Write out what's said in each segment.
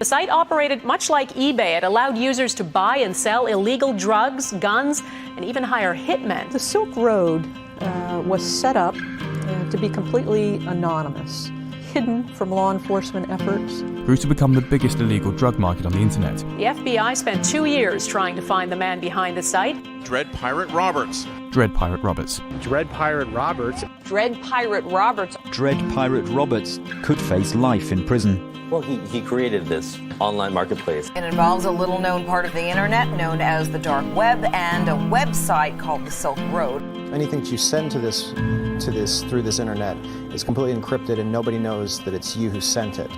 The site operated much like eBay. It allowed users to buy and sell illegal drugs, guns, and even hire hitmen. The Silk Road was set up to be completely anonymous, hidden from law enforcement efforts. Grew to become the biggest illegal drug market on the internet. The FBI spent 2 years trying to find the man behind the site. Dread Pirate Roberts. Dread Pirate Roberts. Dread Pirate Roberts. Dread Pirate Roberts. Dread Pirate Roberts could face life in prison. Well, he created this online marketplace. It involves a little-known part of the internet known as the dark web and a website called the Silk Road. Anything that you send to this through this internet is completely encrypted, and nobody knows that it's you who sent it.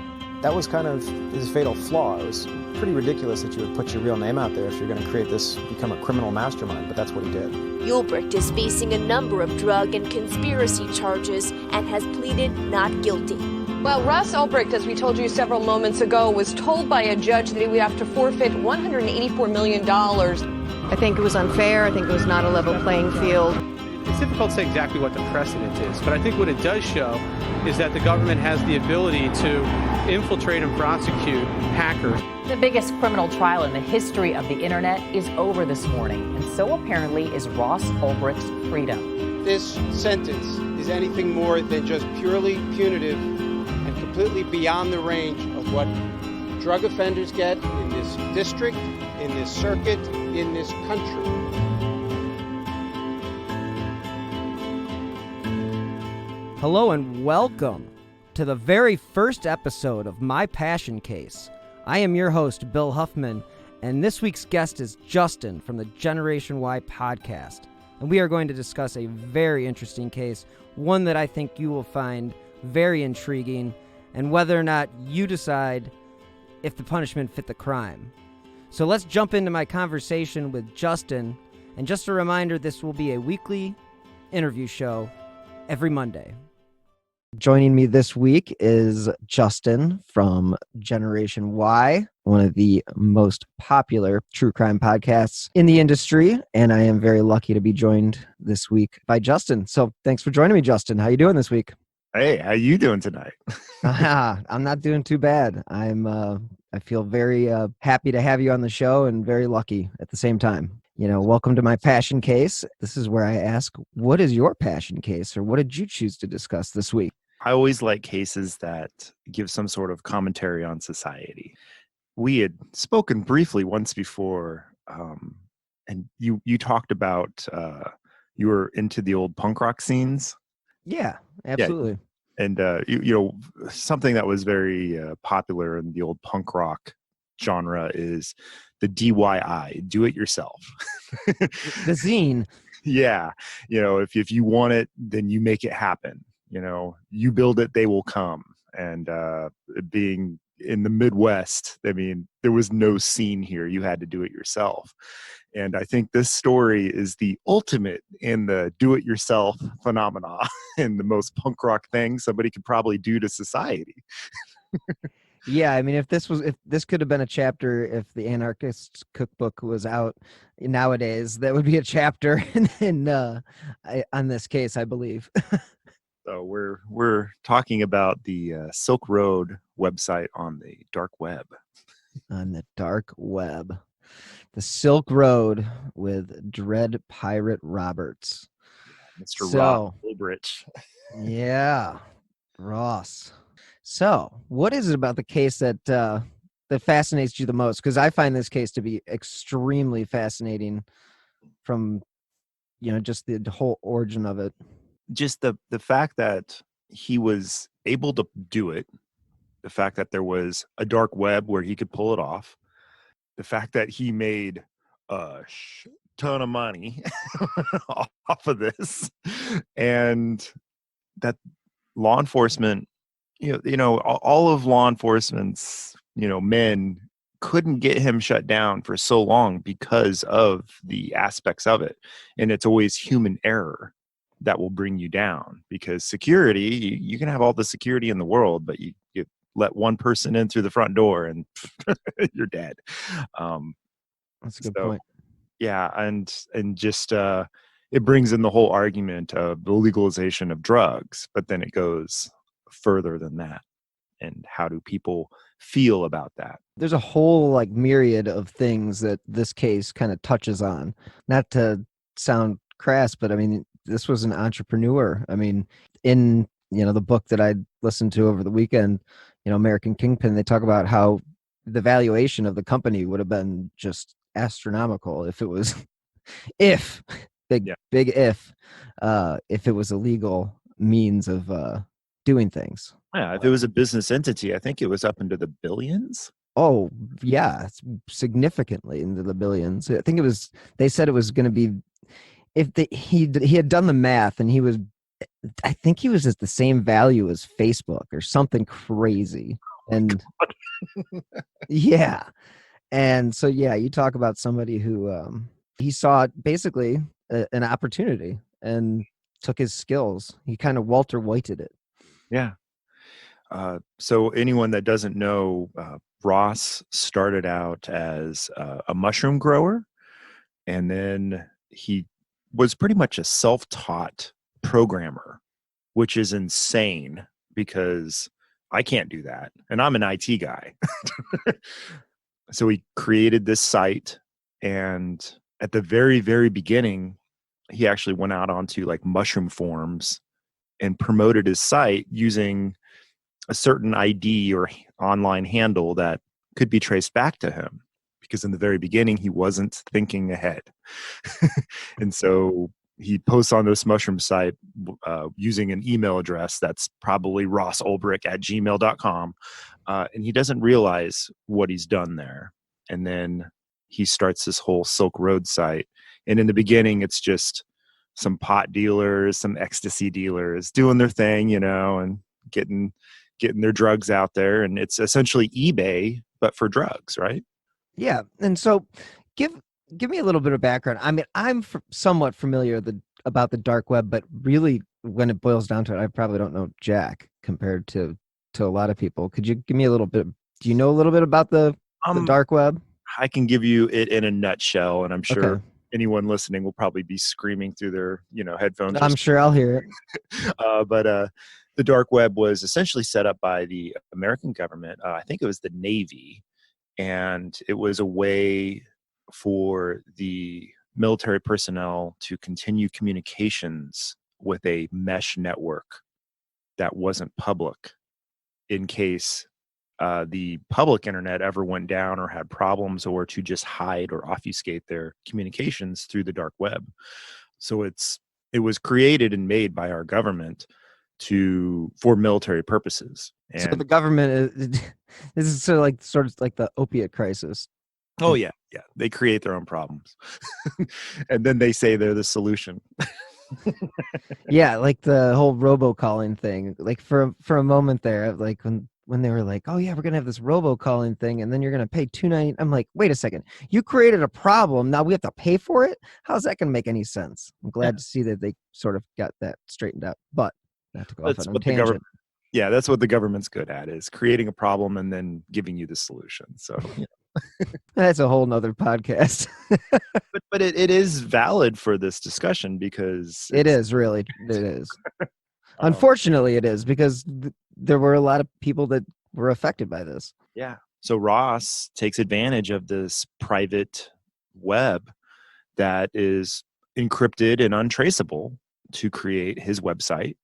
That was kind of his fatal flaw. It was pretty ridiculous that you would put your real name out there if you're going to create this, become a criminal mastermind, but that's what he did. Ulbricht is facing a number of drug and conspiracy charges and has pleaded not guilty. Well, Russ Ulbricht, as we told you several moments ago, was told by a judge that he would have to forfeit $184 million. I think it was unfair. I think it was not a level playing field. It's difficult to say exactly what the precedent is, but I think what it does show is that the government has the ability to infiltrate and prosecute hackers. The biggest criminal trial in the history of the internet is over this morning, and so apparently is Ross Ulbricht's freedom. This sentence is anything more than just purely punitive and completely beyond the range of what drug offenders get in this district, in this circuit, in this country. Hello and welcome to the very first episode of My Passion Case. I am your host, Bill Huffman, and this week's guest is Justin from the Generation Y podcast. And we are going to discuss a very interesting case, one that I think you will find very intriguing, and whether or not you decide if the punishment fit the crime. So let's jump into my conversation with Justin, and just a reminder, this will be a weekly interview show every Monday. Joining me this week is Justin from Generation Y, one of the most popular true crime podcasts in the industry, and I am very lucky to be joined this week by Justin. So thanks for joining me, Justin. How you doing this week? Hey, how you doing tonight? I'm not doing too bad. I feel very happy to have you on the show and very lucky at the same time. You know, welcome to My Passion Case. This is where I ask, what is your passion case, or what did you choose to discuss this week? I always like cases that give some sort of commentary on society. We had spoken briefly once before, and you talked about you were into the old punk rock scenes. Yeah, absolutely. Yeah. And you know, something that was very popular in the old punk rock genre is the DIY, do it yourself. The zine. Yeah. You know, if you want it, then you make it happen. You know, you build it, they will come. And being in the Midwest, I mean, there was no scene here. You had to do it yourself. And I think this story is the ultimate in the do-it-yourself phenomena and the most punk rock thing somebody could probably do to society. Yeah, I mean, if this could have been a chapter, if the Anarchist's Cookbook was out nowadays, that would be a chapter on this case, I believe. So we're talking about the Silk Road website on the dark web. On the dark web. The Silk Road with Dread Pirate Roberts. Mr. Ross Ulbricht. Yeah, Ross. So, what is it about the case that fascinates you the most? Because I find this case to be extremely fascinating from, you know, just the whole origin of it. Just the fact that he was able to do it, the fact that there was a dark web where he could pull it off, the fact that he made a ton of money off of this, and that law enforcement, you know, all of law enforcement's, you know, men couldn't get him shut down for so long because of the aspects of it. And it's always human error that will bring you down, because security, you can have all the security in the world, but you let one person in through the front door and you're dead. That's a good point. Yeah. And just, it brings in the whole argument of the legalization of drugs, but then it goes further than that. and how do people feel about that. There's a whole like myriad of things that this case kind of touches on. Not to sound crass, but I mean, this was an entrepreneur. I mean, in the book that I listened to over the weekend, American Kingpin, they talk about how the valuation of the company would have been just astronomical if it was big if it was a legal means of doing things. Yeah, if it was a business entity, I think it was up into the billions. Oh yeah, it's significantly into the billions. I think they said it was going to be, he had done the math, and I think he was at the same value as Facebook or something crazy. And yeah. And so, yeah, you talk about somebody who he saw basically an opportunity and took his skills. He kind of Walter Whited it. Yeah. So anyone that doesn't know, Ross started out as a mushroom grower, and then he was pretty much a self-taught programmer, which is insane because I can't do that. And I'm an IT guy. So he created this site, and at the very, very beginning, he actually went out onto like mushroom forums and promoted his site using a certain ID or online handle that could be traced back to him, because in the very beginning, he wasn't thinking ahead. And so he posts on this mushroom site using an email address that's probably rossolbrich@gmail.com. And he doesn't realize what he's done there. And then he starts this whole Silk Road site. And in the beginning, it's just some pot dealers, some ecstasy dealers doing their thing, and getting their drugs out there. And it's essentially eBay, but for drugs, right? Yeah. And so give me a little bit of background. I mean, I'm somewhat familiar about the dark web, but really when it boils down to it, I probably don't know jack compared to a lot of people. Could you give me a little bit? Do you know a little bit about the dark web? I can give you it in a nutshell, and I'm sure Okay. anyone listening will probably be screaming through their headphones. I'm sure I'll hear it. But the dark web was essentially set up by the American government. I think it was the Navy, and it was a way for the military personnel to continue communications with a mesh network that wasn't public, in case the public internet ever went down or had problems, or to just hide or obfuscate their communications through the dark web. So it was created and made by our government for military purposes. And So the government this is sort of like the opiate crisis. oh yeah, they create their own problems, and then they say they're the solution. Yeah, like the whole robocalling thing. Like for a moment there, like when they were like, "Oh yeah, we're gonna have this robocalling thing, and then you're gonna pay $2.99." I'm like, "Wait a second, you created a problem. Now we have to pay for it? How's that gonna make any sense?" I'm glad to see that they sort of got that straightened out. But not to go off on a tangent. Yeah, that's what the government's good at, is creating a problem and then giving you the solution. So That's a whole nother podcast. but it is valid for this discussion, because It is. Unfortunately, it is, because there were a lot of people that were affected by this. Yeah. So Ross takes advantage of this private web that is encrypted and untraceable to create his website.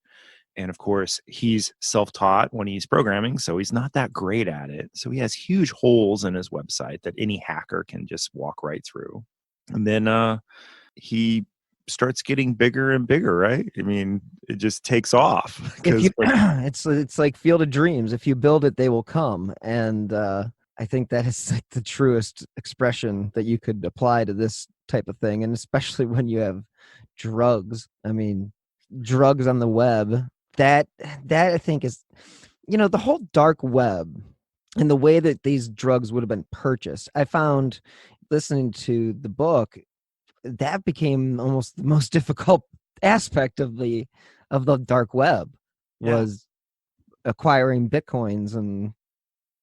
And of course, he's self-taught when he's programming, so he's not that great at it. So he has huge holes in his website that any hacker can just walk right through. And then he starts getting bigger and bigger, right? I mean, it just takes off. It's like Field of Dreams. If you build it, they will come. And I think that is like the truest expression that you could apply to this type of thing. And especially when you have drugs. I mean, drugs on the web. That I think is, the whole dark web and the way that these drugs would have been purchased. I found, listening to the book, that became almost the most difficult aspect of the dark web was acquiring Bitcoins and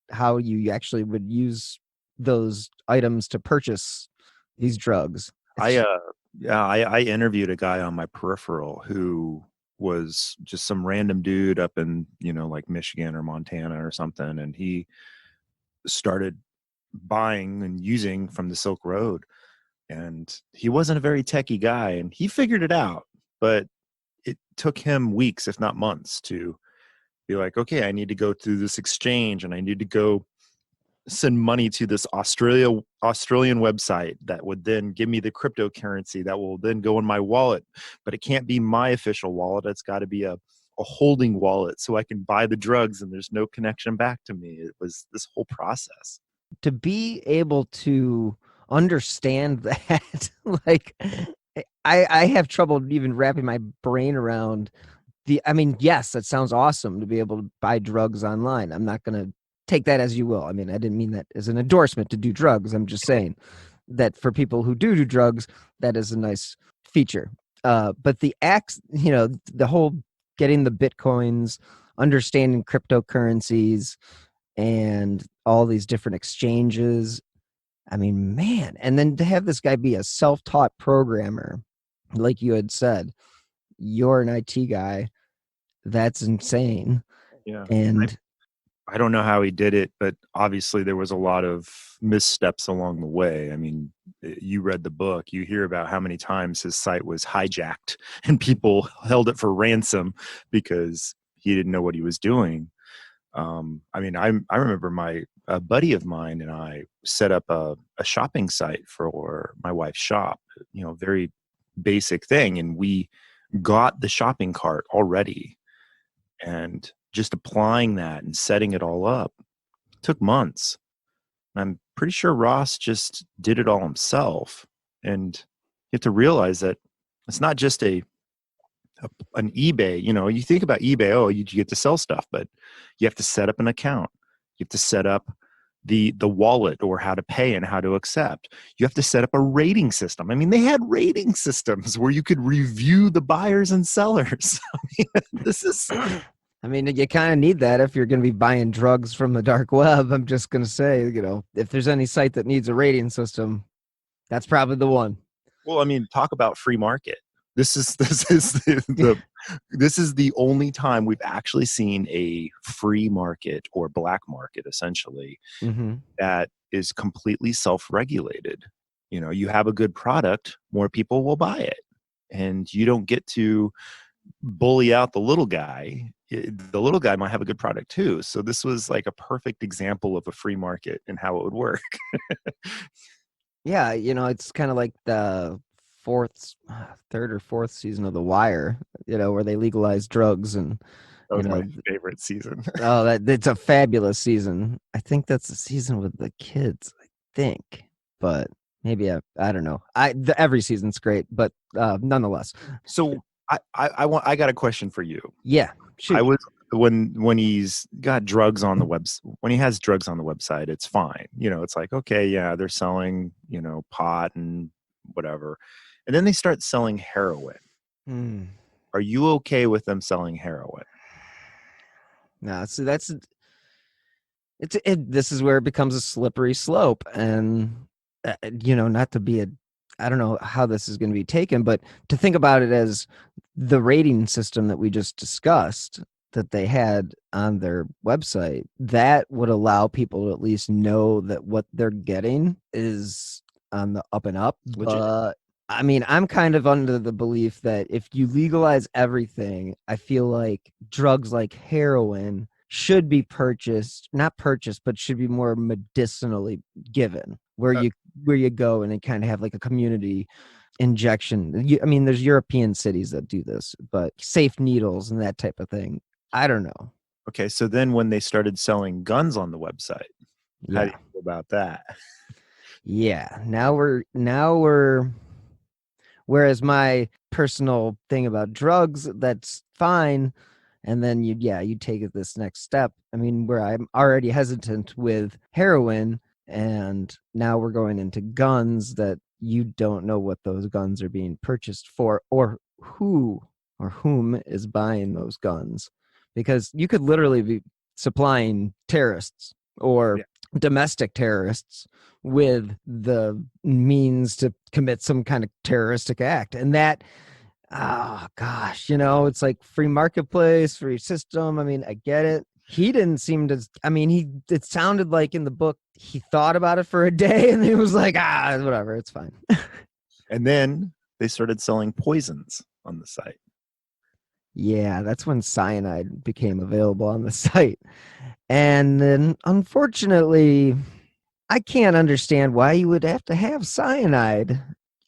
how you actually would use those items to purchase these drugs. I interviewed a guy on my peripheral who was just some random dude up in, like Michigan or Montana or something. And he started buying and using from the Silk Road. And he wasn't a very techie guy, and he figured it out. But it took him weeks, if not months, to be like, okay, I need to go through this exchange, and I need to go send money to this Australian website that would then give me the cryptocurrency that will then go in my wallet. But it can't be my official wallet. It's got to be a holding wallet so I can buy the drugs, and there's no connection back to me. It was this whole process. To be able to understand that, like, I have trouble even wrapping my brain around yes, that sounds awesome to be able to buy drugs online. I'm not going to take that as you will. I mean, I didn't mean that as an endorsement to do drugs. I'm just saying that for people who do drugs, that is a nice feature. But the the whole getting the Bitcoins, understanding cryptocurrencies, and all these different exchanges. I mean, man, and then to have this guy be a self-taught programmer, like you had said, you're an IT guy. That's insane. Yeah. And I don't know how he did it, but obviously there was a lot of missteps along the way. I mean, you read the book, you hear about how many times his site was hijacked and people held it for ransom because he didn't know what he was doing. I remember a buddy of mine and I set up a shopping site for my wife's shop, very basic thing. And we got the shopping cart already, and just applying that and setting it all up took months. I'm pretty sure Ross just did it all himself. And you have to realize that it's not just an eBay. You think about eBay, you get to sell stuff, but you have to set up an account. You have to set up the wallet, or how to pay and how to accept. You have to set up a rating system. I mean, they had rating systems where you could review the buyers and sellers. You kind of need that if you're going to be buying drugs from the dark web. I'm just going to say, if there's any site that needs a rating system, that's probably the one. Well, I mean, talk about free market. This is the only time we've actually seen a free market or black market, essentially, that is completely self-regulated. You have a good product, more people will buy it, and you don't get to bully out the little guy. The little guy might have a good product too. So this was like a perfect example of a free market and how it would work. Yeah, it's kind of like the third or fourth season of The Wire, where they legalize drugs, and that was my favorite season. It's a fabulous season. I think that's the season with the kids, I think, but maybe I don't know. Every season's great, but nonetheless. So I got a question for you. Yeah, shoot. I was when he's got drugs on the when he has drugs on the website, it's fine. It's like, okay, yeah, they're selling, pot and whatever. And then they start selling heroin. Are you okay with them selling heroin? No, so this is where it becomes a slippery slope. And, not to be I don't know how this is going to be taken, but to think about it as the rating system that we just discussed that they had on their website, that would allow people to at least know that what they're getting is on the up and up. I'm kind of under the belief that if you legalize everything, I feel like drugs like heroin should be not purchased, but should be more medicinally given, where you go and kind of have like a community injection. There's European cities that do this, but safe needles and that type of thing. I don't know. Okay, so then when they started selling guns on the website, how do you feel about that? Yeah, now we're whereas my personal thing about drugs, that's fine. And then you take it this next step. Where I'm already hesitant with heroin, and now we're going into guns that you don't know what those guns are being purchased for, or who or whom is buying those guns. Because you could literally be supplying terrorists or domestic terrorists with the means to commit some kind of terroristic act. And that, Oh gosh, it's like free marketplace, free system. I mean, I get it. He didn't seem to. I mean, it sounded like in the book he thought about it for a day and he was like, whatever, it's fine. And then they started selling poisons on the site. Yeah, that's when Cyanide became available on the site. And then, unfortunately, I can't understand why you would have to have cyanide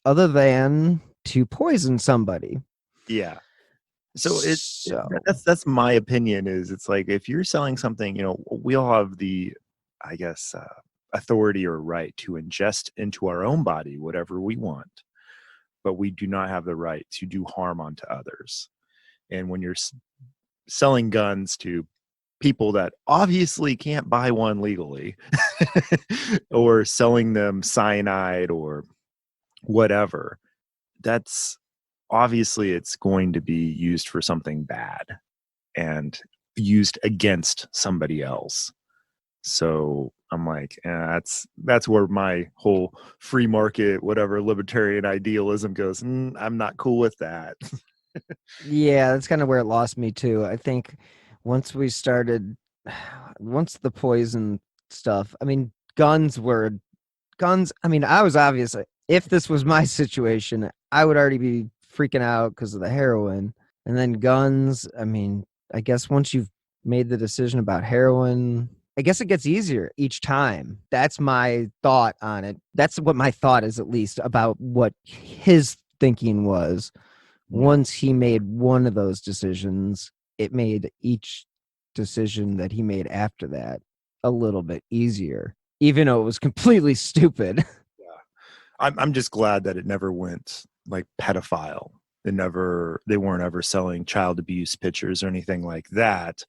other than to poison somebody. Yeah. So that's my opinion. Is it's like if you're selling something, we all have the, I guess, authority or right to ingest into our own body whatever we want, but we do not have the right to do harm onto others. And when you're selling guns to people that obviously can't buy one legally, or selling them cyanide or whatever, that's obviously it's going to be used for something bad and used against somebody else. So I'm like, that's where my whole free market, whatever libertarian idealism goes. I'm not cool with that. Yeah, that's kind of where it lost me too. I think once the poison stuff, I mean, guns. I mean, I was obviously, if this was my situation, I would already be freaking out because of the heroin. And then guns, I mean, I guess once you've made the decision about heroin, I guess it gets easier each time. That's my thought on it. That's what my thought is, at least, about what his thinking was. Once he made one of those decisions, it made each decision that he made after that a little bit easier, even though it was completely stupid. I'm just glad that it never went like pedophile. They weren't ever selling child abuse pictures or anything like that.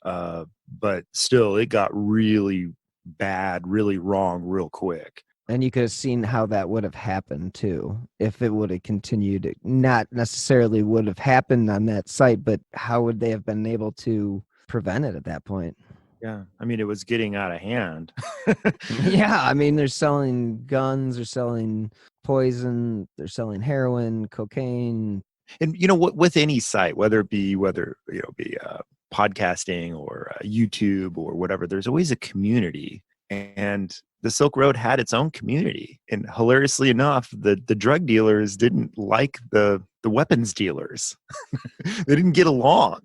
But still, it got really bad, really wrong, real quick. And you could have seen how that would have happened too, if it would have continued. Not necessarily would have happened on that site, but how would they have been able to prevent it at that point? Yeah, I mean, it was getting out of hand. Yeah, I mean, they're selling guns, they're selling poison, they're selling heroin, cocaine. And with any site, whether it be podcasting or YouTube or whatever, there's always a community. And the Silk Road had its own community. And hilariously enough, the drug dealers didn't like the weapons dealers. They didn't get along.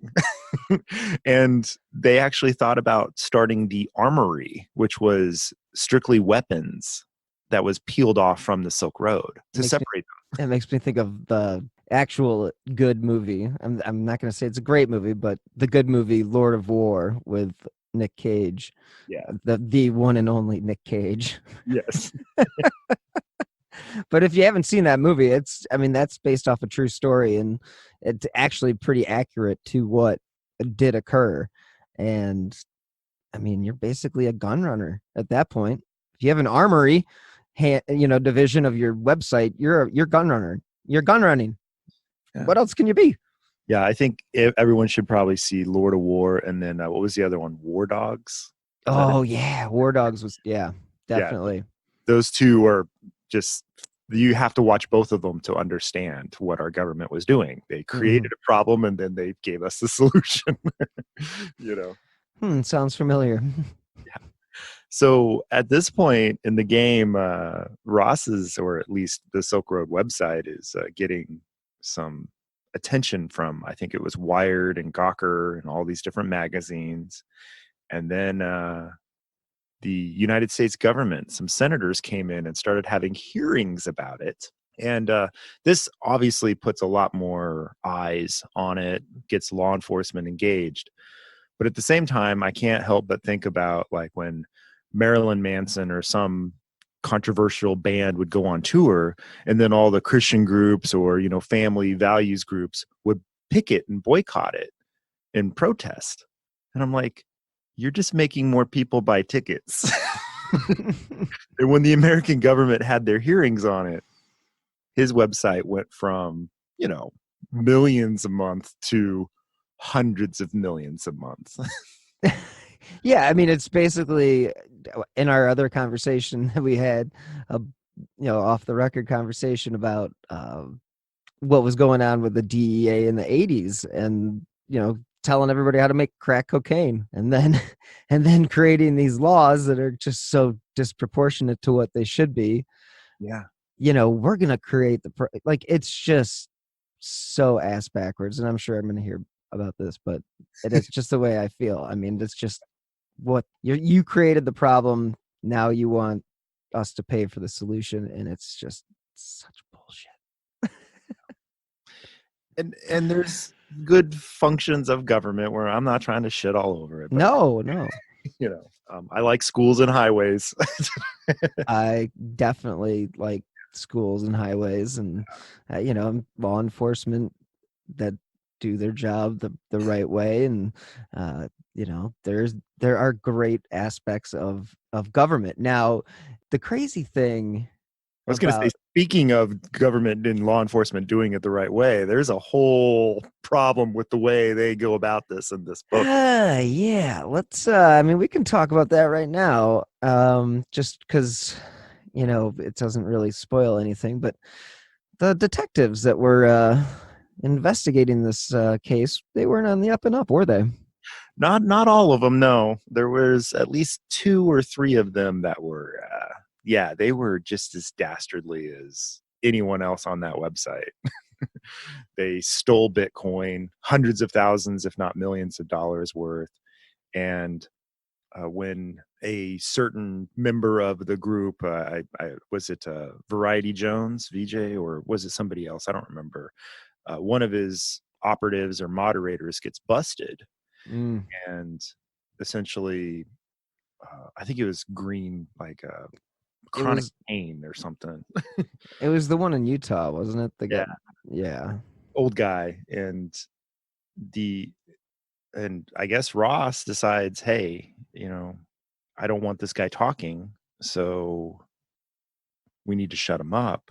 And they actually thought about starting the armory, which was strictly weapons that was peeled off from the Silk Road to separate them. It makes me think of the actual good movie. I'm not going to say it's a great movie, but the good movie Lord of War with Nick Cage. Yeah. The one and only Nick Cage. Yes. But if you haven't seen that movie, that's based off a true story, and it's actually pretty accurate to what did occur. And I mean, you're basically a gun runner at that point. If you have an armory, division of your website, you're gun runner. You're gun running. Yeah. What else can you be? Yeah, I think everyone should probably see Lord of War, and then what was the other one? War Dogs. Oh yeah, War Dogs was definitely. Yeah, those two are just, you have to watch both of them to understand what our government was doing. They created a problem and then they gave us the solution. Sounds familiar. Yeah. So at this point in the game, Ross's, or at least the Silk Road website, is getting some attention from, I think it was Wired and Gawker and all these different magazines. And then the United States government, some senators came in and started having hearings about it. And this obviously puts a lot more eyes on it, gets law enforcement engaged. But at the same time, I can't help but think about like when Marilyn Manson or some controversial band would go on tour, and then all the Christian groups or, family values groups would picket and boycott it and protest. And I'm like, you're just making more people buy tickets. And when the American government had their hearings on it, his website went from, millions a month to hundreds of millions a month. Yeah, I mean, it's basically, in our other conversation that we had, off the record conversation about what was going on with the DEA in the 80s and, telling everybody how to make crack cocaine and then and then creating these laws that are just so disproportionate to what they should be. Yeah. We're going to create it's just so ass backwards. And I'm sure I'm going to hear about this, but it is just the way I feel. I mean, it's just what you created the problem. Now you want us to pay for the solution. And it's just such bullshit. And there's good functions of government where I'm not trying to shit all over it. But, No. I like schools and highways. I definitely like schools and highways and, law enforcement that do their job the right way. And, there are great aspects of government. Now, the crazy thing I was going to say, speaking of government and law enforcement doing it the right way, there's a whole problem with the way they go about this in this book. Yeah, let's, we can talk about that right now, just because, it doesn't really spoil anything, but the detectives that were investigating this case, they weren't on the up and up, were they? Not all of them, no. There was at least 2 or 3 of them that were they were just as dastardly as anyone else on that website. They stole Bitcoin, hundreds of thousands, if not millions of dollars worth. And when a certain member of the group, was it Variety Jones, VJ, or was it somebody else? I don't remember. One of his operatives or moderators gets busted. And essentially, I think it was green, like chronic pain or something. It was the one in Utah, wasn't it? Yeah. Old guy. And I guess Ross decides, hey, I don't want this guy talking, so we need to shut him up.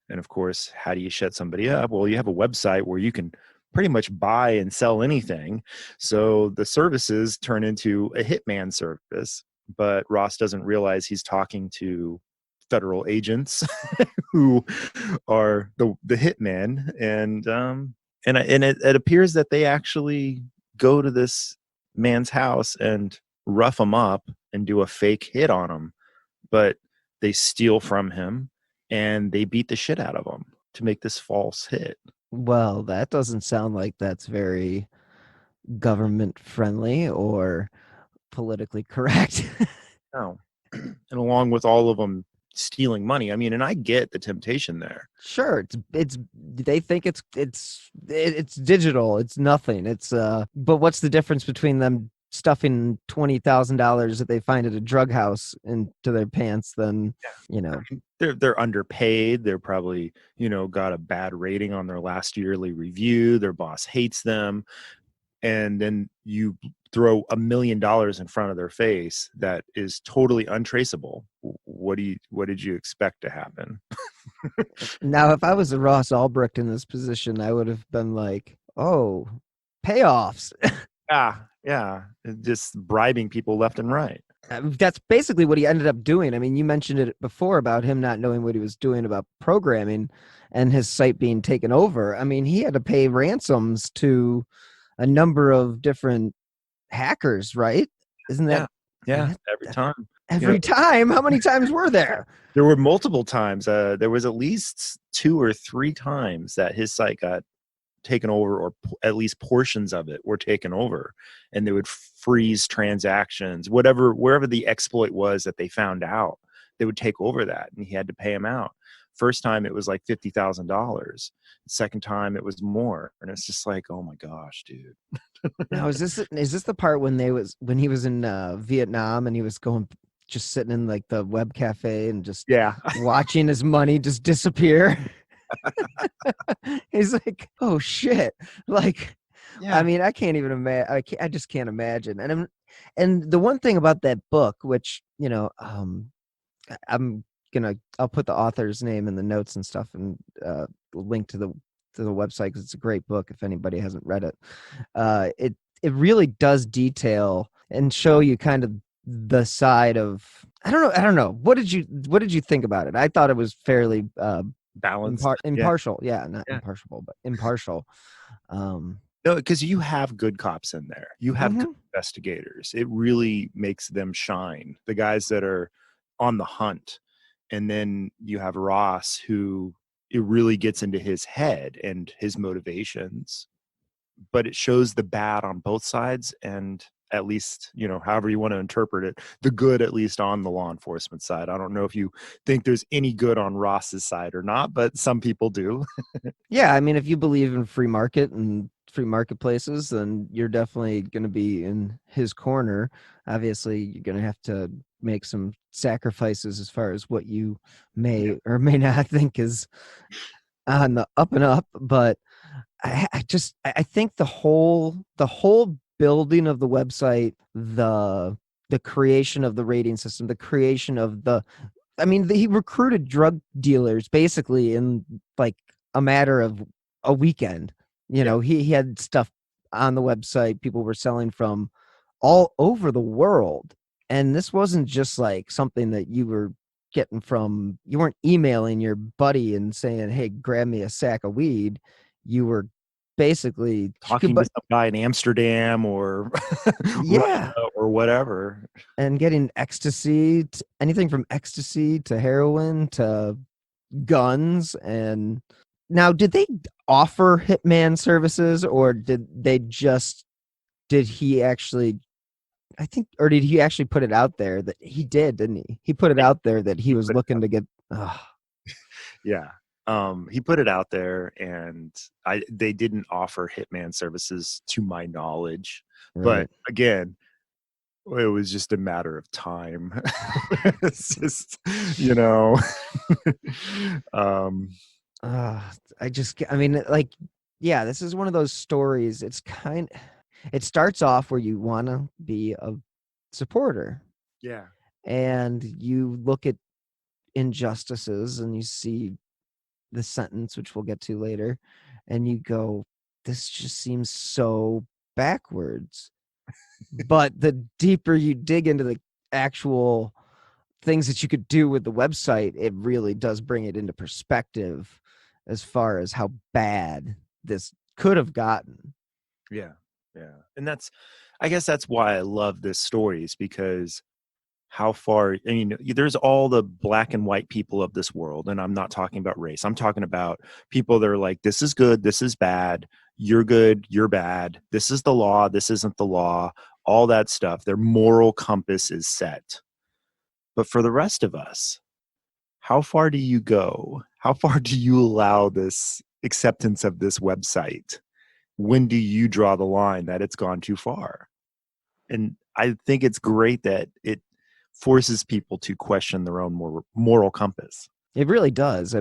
And of course, how do you shut somebody up? Well, you have a website where you can pretty much buy and sell anything. So the services turn into a hitman service, but Ross doesn't realize he's talking to federal agents who are the hitman. And it appears that they actually go to this man's house and rough him up and do a fake hit on him, but they steal from him and they beat the shit out of him to make this false hit. Well, that doesn't sound like that's very government friendly or politically correct. No. And along with all of them stealing money, and I get the temptation there. Sure, it's they think it's digital, it's nothing. It's but what's the difference between them stuffing $20,000 that they find at a drug house into their pants than they're underpaid, they're probably got a bad rating on their last yearly review, their boss hates them, and then you throw $1 million in front of their face that is totally untraceable. What did you expect to happen? Now, if I was a Ross Ulbricht in this position, I would have been like, oh, payoffs. Yeah, just bribing people left and right. That's basically what he ended up doing. You mentioned it before about him not knowing what he was doing about programming and his site being taken over. He had to pay ransoms to a number of different hackers, right? Isn't that? Yeah, every time. Every time? How many times were there? There were multiple times. There was at least 2 or 3 times that his site got taken over, or at least portions of it were taken over, and they would freeze transactions, wherever the exploit was that they found out, they would take over that, and he had to pay him out. First time it was like $50,000. Second time it was more, and it's just like, oh my gosh, dude. Now, is this the part when he was in Vietnam and he was just sitting in like the web cafe and just watching his money just disappear? He's like, oh shit! Like, I can't even imagine. I just can't imagine. And the one thing about that book, which I'll put the author's name in the notes and stuff, and link to the website because it's a great book if anybody hasn't read it. It really does detail and show you kind of the side of I don't know. What did you think about it? I thought it was fairly balanced. Impartial. Yeah, not Yeah. impartial, but impartial. No, because you have good cops in there. You have good investigators. It really makes them shine. The guys that are on the hunt. And then you have Ross, who it really gets into his head and his motivations. But it shows the bad on both sides, and at least, however you want to interpret it, the good, at least on the law enforcement side. I don't know if you think there's any good on Ross's side or not, but some people do. Yeah, I mean, if you believe in free market and free marketplaces, then you're definitely going to be in his corner. Obviously, you're going to have to make some sacrifices as far as what you may or may not think is on the up and up. But I think the whole building of the website, the creation of the rating system, the creation of he recruited drug dealers basically in like a matter of a weekend. He had stuff on the website people were selling from all over the world. And this wasn't just like something that you were getting from, you weren't emailing your buddy and saying, hey, grab me a sack of weed. You were basically talking to some guy in Amsterdam or Russia or whatever, and getting ecstasy, anything from ecstasy to heroin to guns. And now, did they offer hitman services, or did he actually put it out there that he did, didn't he? He put it out there that he was looking to get. Yeah. He put it out there, and they didn't offer hitman services to my knowledge. Right. But again, it was just a matter of time. It's just, this is one of those stories. It starts off where you want to be a supporter. Yeah. And you look at injustices and you see the sentence, which we'll get to later, and you go, this just seems so backwards. But the deeper you dig into the actual things that you could do with the website, it really does bring it into perspective as far as how bad this could have gotten. Yeah. And I guess that's why I love this story, is because how far, there's all the black and white people of this world, and I'm not talking about race. I'm talking about people that are like, this is good, this is bad, you're good, you're bad, this is the law, this isn't the law, all that stuff. Their moral compass is set. But for the rest of us, how far do you go? How far do you allow this acceptance of this website? When do you draw the line that it's gone too far? And I think it's great that it forces people to question their own moral compass. It really does.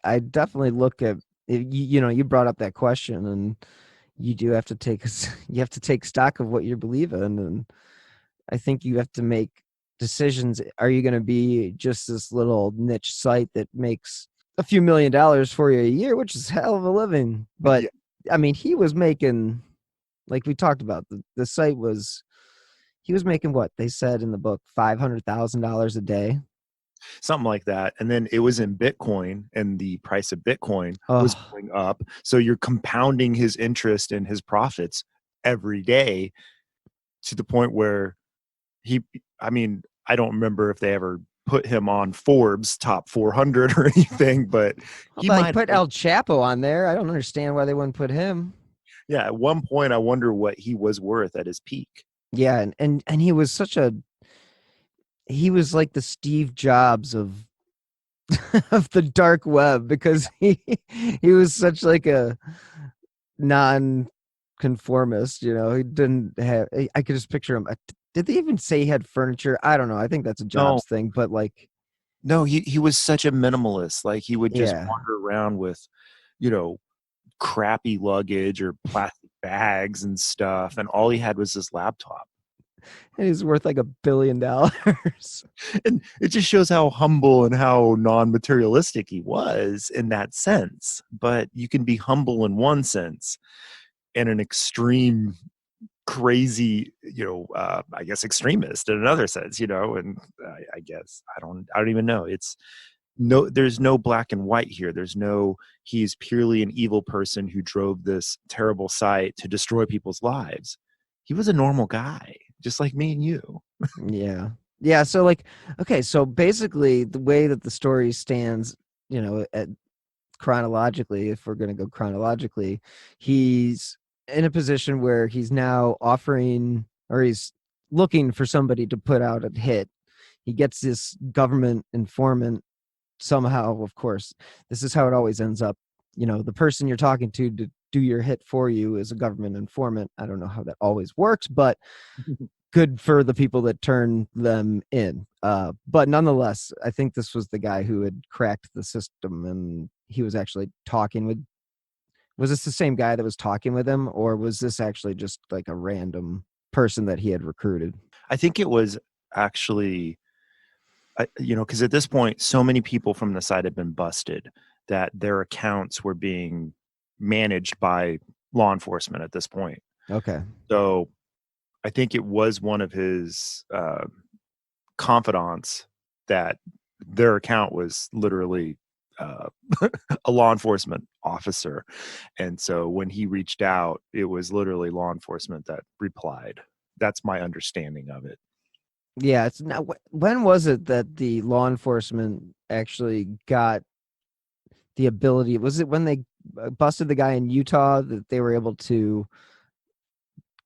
I definitely look at, you brought up that question, and you do have to take stock of what you believe in. And I think you have to make decisions. Are you going to be just this little niche site that makes a few $1 million for you a year, which is hell of a living? But he was making, like we talked about, the site was, he was making what they said in the book, $500,000 a day, something like that. And then it was in Bitcoin, and the price of Bitcoin was going up. So you're compounding his interest and his profits every day, to the point where I don't remember if they ever put him on Forbes top 400 or anything, but he might put El Chapo on there. I don't understand why they wouldn't put him. Yeah. At one point, I wonder what he was worth at his peak. Yeah. And he was he was like the Steve Jobs of the dark web, because he was such like a non-conformist, he didn't have, I could just picture him. Did they even say he had furniture? I don't know. I think that's a Jobs thing, but like, no, he was such a minimalist. Like, he would just wander around with, crappy luggage or plastic bags and stuff, and all he had was this laptop. And he's worth like $1 billion. And it just shows how humble and how non-materialistic he was in that sense. But you can be humble in one sense and an extreme, crazy, I guess extremist in another sense, and I guess I don't even know. there's no black and white here. There's no, he's purely an evil person who drove this terrible site to destroy people's lives. He was a normal guy, just like me and you. Yeah. Yeah. So like, okay. So basically the way that the story stands, chronologically, if we're going to go chronologically, he's in a position where he's now offering, or he's looking for somebody to put out a hit. He gets this government informant somehow. Of course, this is how it always ends up. The person you're talking to do your hit for you is a government informant. I don't know how that always works, but good for the people that turn them in. But nonetheless, I think this was the guy who had cracked the system, and he was actually talking with. Was this the same guy that was talking with him, or was this actually just like a random person that he had recruited? I think it was actually, because at this point, so many people from the site had been busted that their accounts were being managed by law enforcement at this point. Okay. So I think it was one of his confidants that their account was literally a law enforcement officer. And so when he reached out, it was literally law enforcement that replied. That's my understanding of it. Yeah. It's now, when was it that the law enforcement actually got the ability? Was it when they busted the guy in Utah that they were able to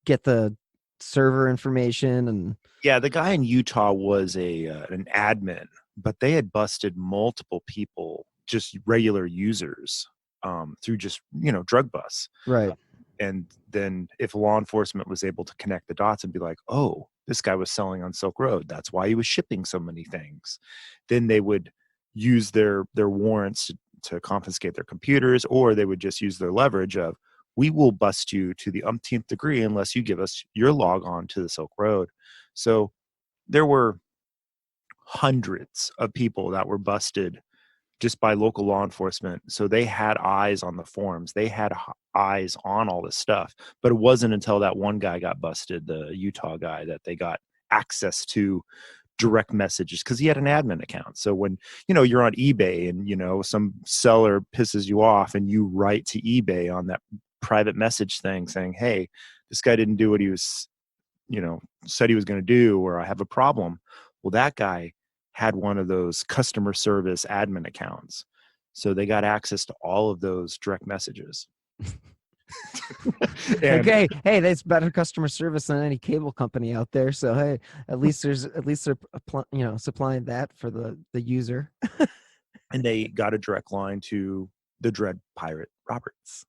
get the server information? And yeah, the guy in Utah was an admin, but they had busted multiple people, just regular users, through just drug busts. Right. And then if law enforcement was able to connect the dots and be like, oh, this guy was selling on Silk Road, that's why he was shipping so many things, then they would use their warrants to confiscate their computers, or they would just use their leverage of, we will bust you to the umpteenth degree unless you give us your log on to the Silk Road. So there were hundreds of people that were busted just by local law enforcement. So they had eyes on the forums. They had eyes on all this stuff. But it wasn't until that one guy got busted, the Utah guy, that they got access to direct messages, because he had an admin account. So when you're on eBay and some seller pisses you off and you write to eBay on that private message thing saying, hey, this guy didn't do what he was said he was going to do, or I have a problem. Well, that guy had one of those customer service admin accounts. So they got access to all of those direct messages. Okay, hey, that's better customer service than any cable company out there. So hey, at least they're supplying that for the user. And they got a direct line to the Dread Pirate Roberts.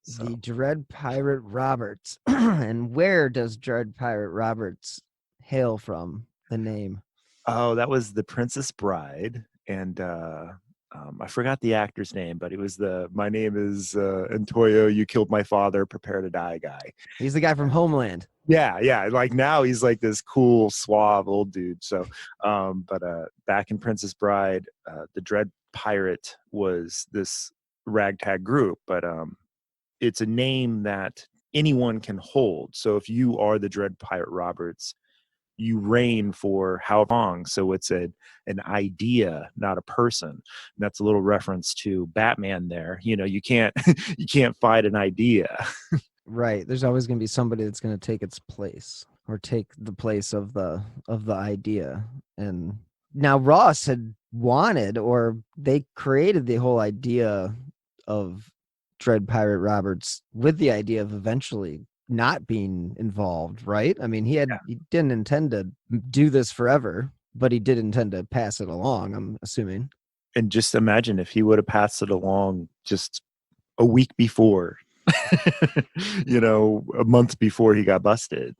So. The Dread Pirate Roberts. And where does Dread Pirate Roberts hail from, the name? Oh, that was the Princess Bride. And I forgot the actor's name, but it was my name is Antoyo, you killed my father, prepare to die guy. He's the guy from Homeland. Yeah. Like now he's like this cool, suave old dude. So, but back in Princess Bride, the Dread Pirate was this ragtag group, but it's a name that anyone can hold. So if you are the Dread Pirate Roberts, you reign for how long. So it's an idea, not a person. And that's a little reference to Batman there. You can't fight an idea. Right. There's always going to be somebody that's going to take its place, or take the place of the idea. And now Ross had wanted, or they created the whole idea of Dread Pirate Roberts with the idea of eventually not being involved, right? I mean, he didn't intend to do this forever, but he did intend to pass it along, I'm assuming. And just imagine if he would have passed it along just a week before, a month before he got busted.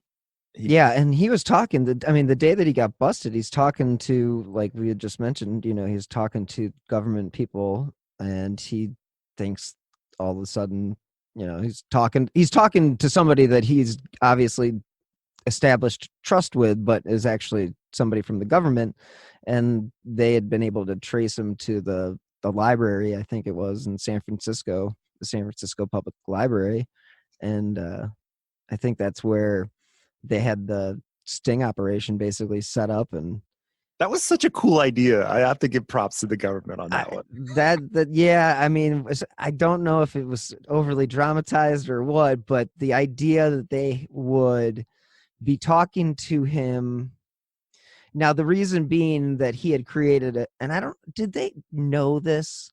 Yeah, and he was talking, the day that he got busted, he's talking to, like we had just mentioned, he's talking to government people, and he thinks all of a sudden, he's talking to somebody that he's obviously established trust with, but is actually somebody from the government. And they had been able to trace him to the library, I think it was in San Francisco, the San Francisco Public Library. And I think that's where they had the sting operation basically set up. And That was such a cool idea. I have to give props to the government on that one. Yeah, I mean, I don't know if it was overly dramatized or what, but the idea that they would be talking to him. Now, the reason being that he had created it, and did they know this?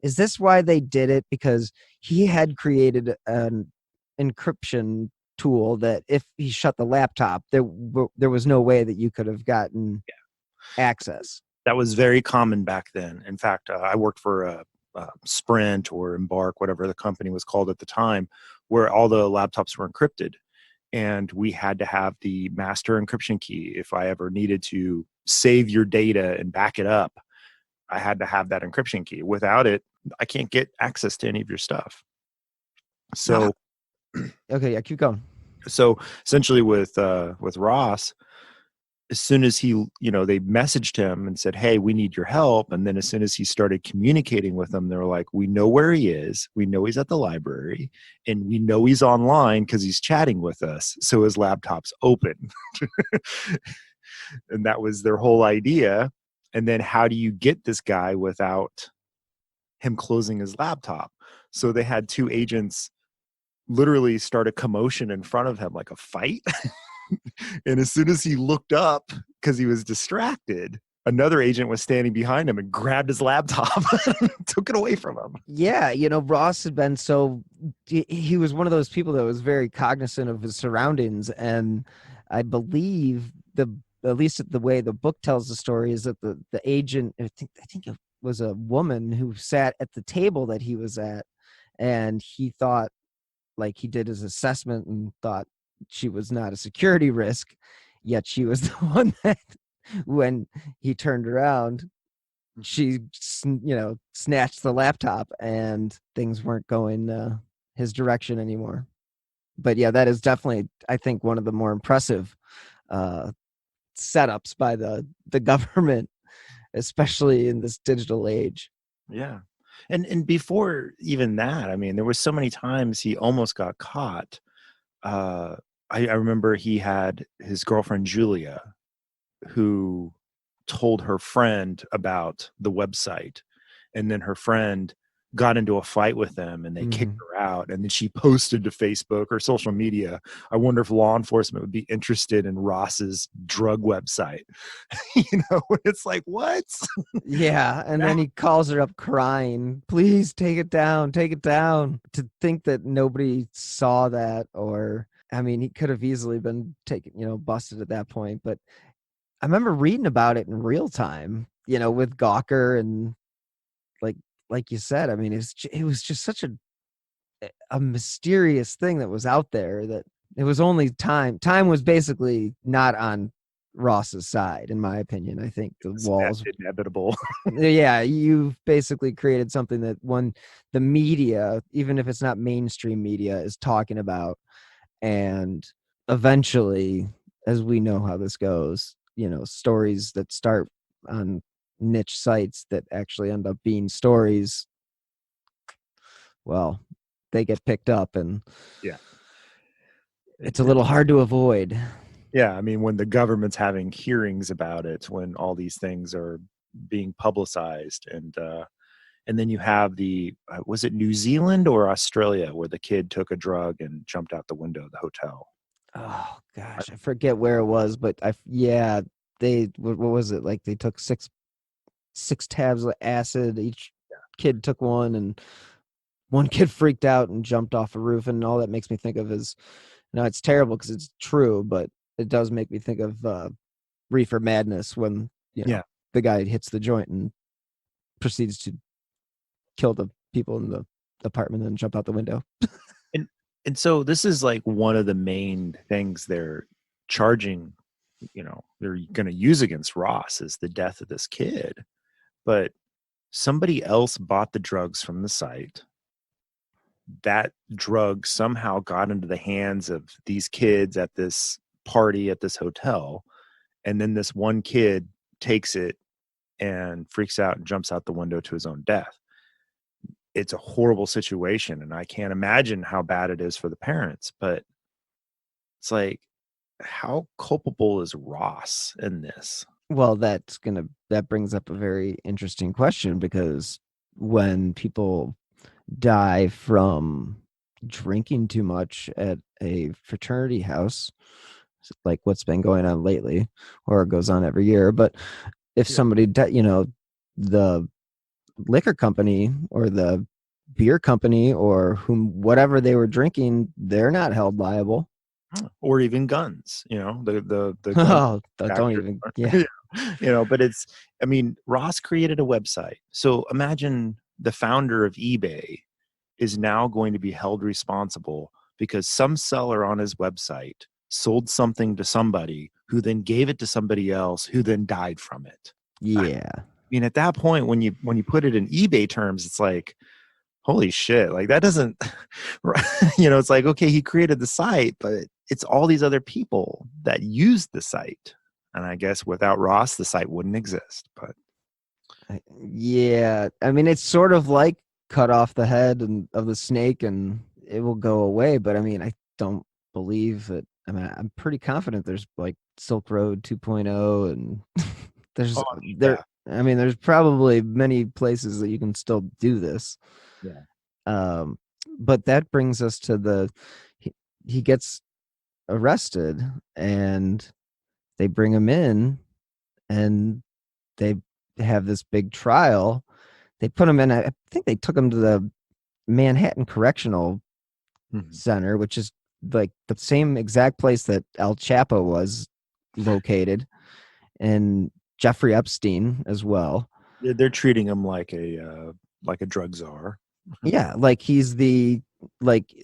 Is this why they did it? Because he had created an encryption tool that if he shut the laptop, there was no way that you could have gotten access. That was very common back then. In fact, I worked for Sprint or Embark, whatever the company was called at the time, where all the laptops were encrypted. And we had to have the master encryption key. If I ever needed to save your data and back it up, I had to have that encryption key. Without it, I can't get access to any of your stuff. So, okay, yeah, keep going. So essentially with Ross, as soon as he, they messaged him and said, hey, we need your help. And then as soon as he started communicating with them, they were like, we know where he is. We know he's at the library and we know he's online because he's chatting with us. So his laptop's open. And that was their whole idea. And then how do you get this guy without him closing his laptop? So they had two agents literally start a commotion in front of him, like a fight. And as soon as he looked up, because he was distracted, another agent was standing behind him and grabbed his laptop, took it away from him. Yeah, Ross had been he was one of those people that was very cognizant of his surroundings. And I believe at least the way the book tells the story is that the agent, I think it was a woman who sat at the table that he was at, and he thought, like, he did his assessment and thought she was not a security risk, yet she was the one that when he turned around, she snatched the laptop and things weren't going his direction anymore. But yeah, that is definitely, I think, one of the more impressive setups by the government, especially in this digital age. Yeah. And before even that, I mean, there were so many times he almost got caught. I remember he had his girlfriend, Julia, who told her friend about the website. And then her friend got into a fight with them and they kicked her out. And then she posted to Facebook or social media, I wonder if law enforcement would be interested in Ross's drug website. It's like, what? Yeah. And then he calls her up crying, please take it down. To think that nobody saw that, or, I mean, he could have easily been busted at that point. But I remember reading about it in real time, with Gawker, and like you said, I mean, it was just such a mysterious thing that was out there, that it was only time was basically not on Ross's side, in my opinion. I think the walls inevitable. Yeah, you've basically created something that the media, even if it's not mainstream media, is talking about, and eventually, as we know how this goes, stories that start on niche sites that actually end up being stories, well, they get picked up, and yeah, it's a little hard to avoid. Yeah, I mean, when the government's having hearings about it, when all these things are being publicized, and then you have was it New Zealand or Australia where the kid took a drug and jumped out the window of the hotel? Oh gosh, I forget where it was, but they, what was it, like they took six tabs of acid, each kid took one, and one kid freaked out and jumped off a roof. And all that makes me think of is, it's terrible because it's true, but it does make me think of Reefer Madness, when the guy hits the joint and proceeds to kill the people in the apartment and jump out the window. And so this is like one of the main things they're charging, they're going to use against Ross, is the death of this kid. But somebody else bought the drugs from the site. That drug somehow got into the hands of these kids at this party at this hotel. And then this one kid takes it and freaks out and jumps out the window to his own death. It's a horrible situation, and I can't imagine how bad it is for the parents. But it's like, how culpable is Ross in this? Well, that brings up a very interesting question, because when people die from drinking too much at a fraternity house, like what's been going on lately, or goes on every year, but if somebody, the liquor company or the beer company or whatever they were drinking, they're not held liable. Or even guns, the gun Oh, don't manufacturers even, aren't- yeah. but Ross created a website. So imagine the founder of eBay is now going to be held responsible because some seller on his website sold something to somebody who then gave it to somebody else who then died from it. Yeah. At that point, when you put it in eBay terms, it's like, holy shit, like that doesn't, it's like, okay, he created the site, but it's all these other people that use the site. And I guess without Ross, the site wouldn't exist. But Yeah. It's sort of like cut off the head of the snake and it will go away. But I don't believe that. I'm pretty confident there's like Silk Road 2.0 and there's there's probably many places that you can still do this. Yeah. But that brings us to he gets arrested and they bring him in and they have this big trial. They put him in, I think they took him to the Manhattan Correctional Center, which is like the same exact place that El Chapo was located, and Jeffrey Epstein as well. They're treating him like a drug czar. Yeah,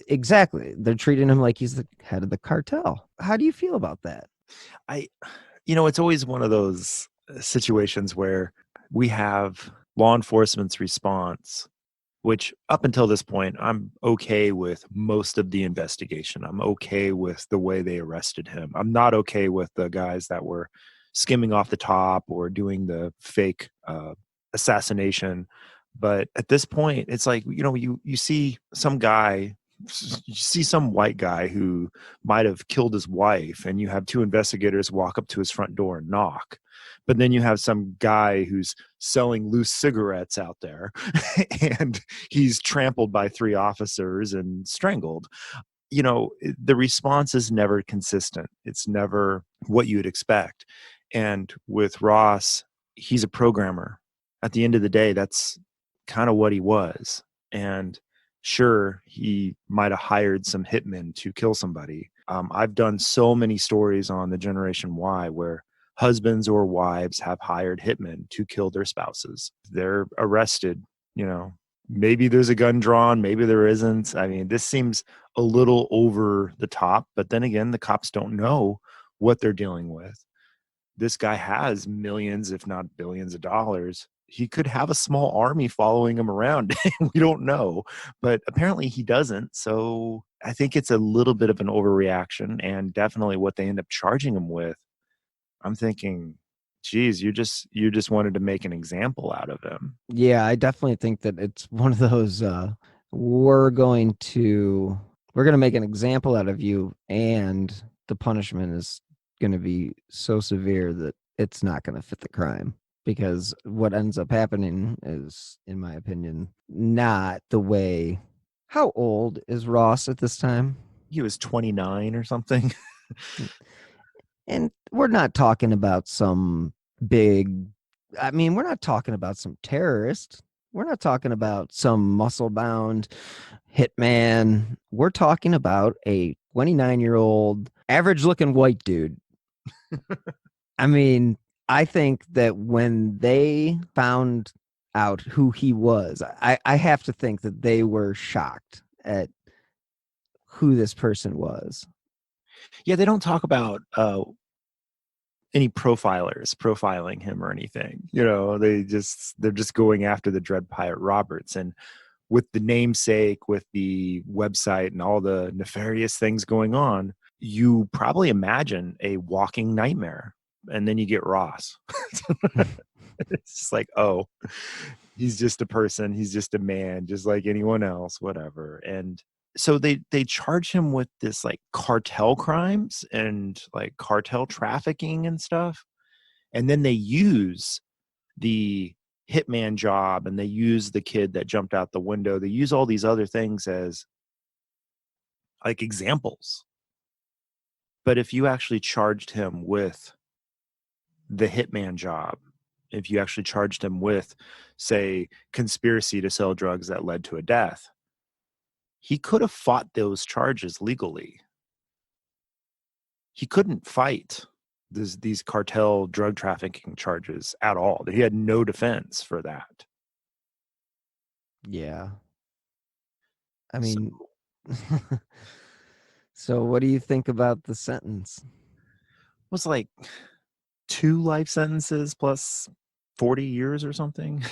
exactly. They're treating him like he's the head of the cartel. How do you feel about that? It's always one of those situations where we have law enforcement's response, which up until this point, I'm okay with most of the investigation. I'm okay with the way they arrested him. I'm not okay with the guys that were skimming off the top or doing the fake assassination. But at this point, it's like, you see some guy, you see some white guy who might have killed his wife, and you have two investigators walk up to his front door and knock. But then you have some guy who's selling loose cigarettes out there and he's trampled by three officers and strangled. The response is never consistent. It's never what you would expect. And with Ross, he's a programmer. At the end of the day, that's kind of what he was. And sure, he might have hired some hitmen to kill somebody. I've done so many stories on the Generation Y where husbands or wives have hired hitmen to kill their spouses. They're arrested, maybe there's a gun drawn, maybe there isn't. This seems a little over the top, but then again, the cops don't know what they're dealing with. This guy has millions, if not billions of dollars. He could have a small army following him around. We don't know, but apparently he doesn't. So I think it's a little bit of an overreaction, and definitely what they end up charging him with. I'm thinking, geez, you just wanted to make an example out of him. Yeah, I definitely think that it's one of those we're going to make an example out of you, and the punishment is going to be so severe that it's not going to fit the crime. Because what ends up happening is, in my opinion, not the way. How old is Ross at this time? He was 29 or something. And we're not talking about some big, we're not talking about some terrorist. We're not talking about some muscle-bound hitman. We're talking about a 29-year-old average-looking white dude. I think that when they found out who he was, I have to think that they were shocked at who this person was. Yeah, they don't talk about any profilers profiling him or anything. They're just going after the Dread Pirate Roberts. And with the namesake, with the website and all the nefarious things going on, you probably imagine a walking nightmare. And then you get Ross. It's just like, oh, he's just a person. He's just a man, just like anyone else, whatever. And so they charge him with this like cartel crimes and like cartel trafficking and stuff. And then they use the hitman job, and they use the kid that jumped out the window. They use all these other things as like examples. But if you actually charged him with the hitman job, if you actually charged him with, say, conspiracy to sell drugs that led to a death, he could have fought those charges legally. He couldn't fight these cartel drug trafficking charges at all. He had no defense for that. Yeah. I mean, so what do you think about the sentence? It was like 2 life sentences plus 40 years or something.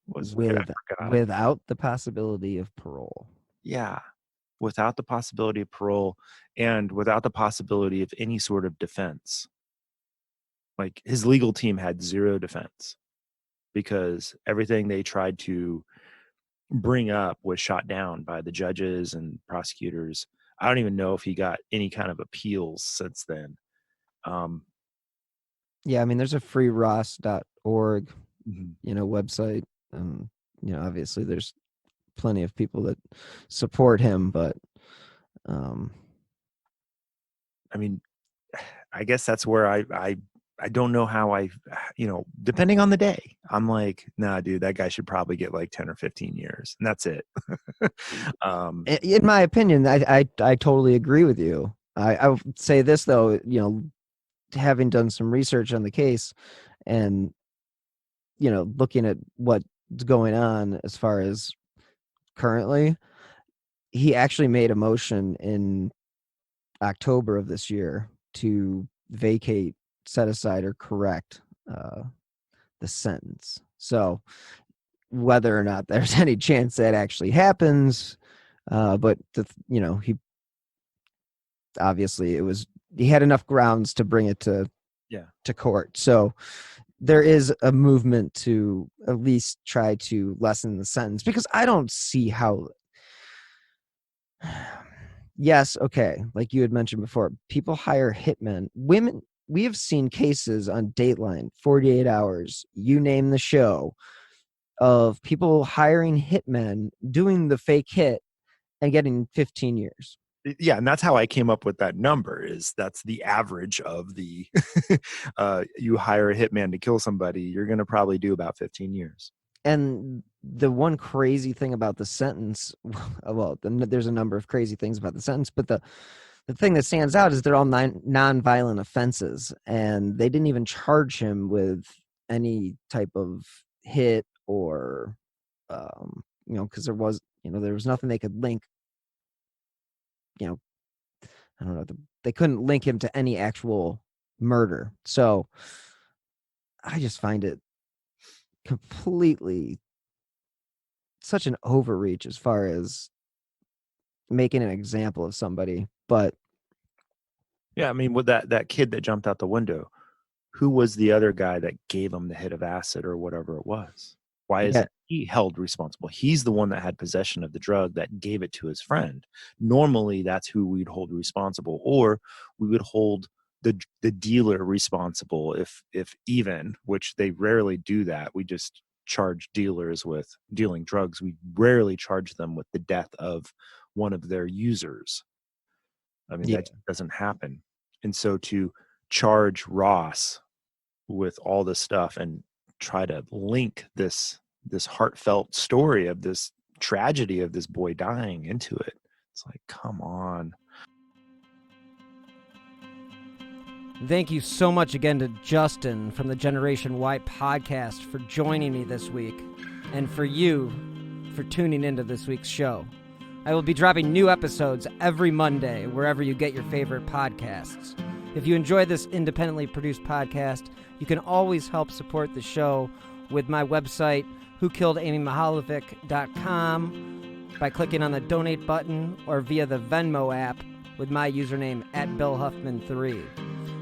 Without the possibility of parole. Yeah. Without the possibility of parole and without the possibility of any sort of defense. Like, his legal team had zero defense because everything they tried to bring up was shot down by the judges and prosecutors. I don't even know if he got any kind of appeals since then. Yeah, I mean, there's a freeross.org, website. Obviously there's plenty of people that support him, but I mean, I guess that's where I don't know how depending on the day, I'm like, nah, dude, that guy should probably get like 10 or 15 years. And that's it. In my opinion, I totally agree with you. I would say this, though, having done some research on the case and, looking at what's going on as far as currently, he actually made a motion in October of this year to vacate, set aside, or correct the sentence. So whether or not there's any chance that actually happens, but he obviously he had enough grounds to bring it to court. So there is a movement to at least try to lessen the sentence, because I don't see how. Yes, okay, like you had mentioned before, people hire hitmen. Women, we have seen cases on Dateline, 48 Hours, you name the show, of people hiring hitmen, doing the fake hit, and getting 15 years. Yeah, and that's how I came up with that number, is that's the average of the you hire a hitman to kill somebody, you're going to probably do about 15 years. And the one crazy thing about the sentence, well, there's a number of crazy things about the sentence, but the thing that stands out is they're all non-violent offenses, and they didn't even charge him with any type of hit or, because there was nothing they could link. I don't know. They couldn't link him to any actual murder. So I just find it completely such an overreach as far as making an example of somebody. But yeah, I mean, with that kid that jumped out the window, who was the other guy that gave him the hit of acid or whatever it was? Why isn't he held responsible? He's the one that had possession of the drug that gave it to his friend. Normally, that's who we'd hold responsible, or we would hold the dealer responsible if even, which they rarely do that. We just charge dealers with dealing drugs. We rarely charge them with the death of one of their users. I mean, that doesn't happen. And so to charge Ross with all this stuff and try to link this heartfelt story of this tragedy of this boy dying into it, it's like, come on. Thank you so much again to Justin from the Generation Y podcast for joining me this week, and for you for tuning into this week's show. I will be dropping new episodes every Monday wherever you get your favorite podcasts. If you enjoy this independently produced podcast, you can always help support the show with my website, whokilledamymihalovic.com, by clicking on the donate button, or via the Venmo app with my username @BillHuffman3.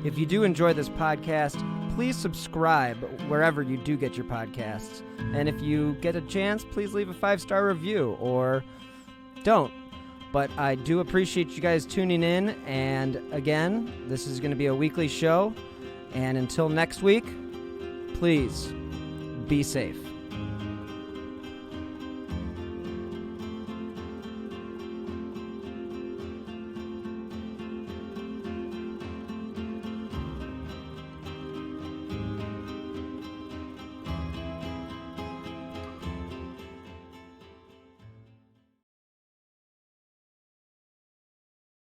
If you do enjoy this podcast, please subscribe wherever you do get your podcasts. And if you get a chance, please leave a 5-star review, or don't. But I do appreciate you guys tuning in. And again, this is going to be a weekly show. And until next week, please be safe.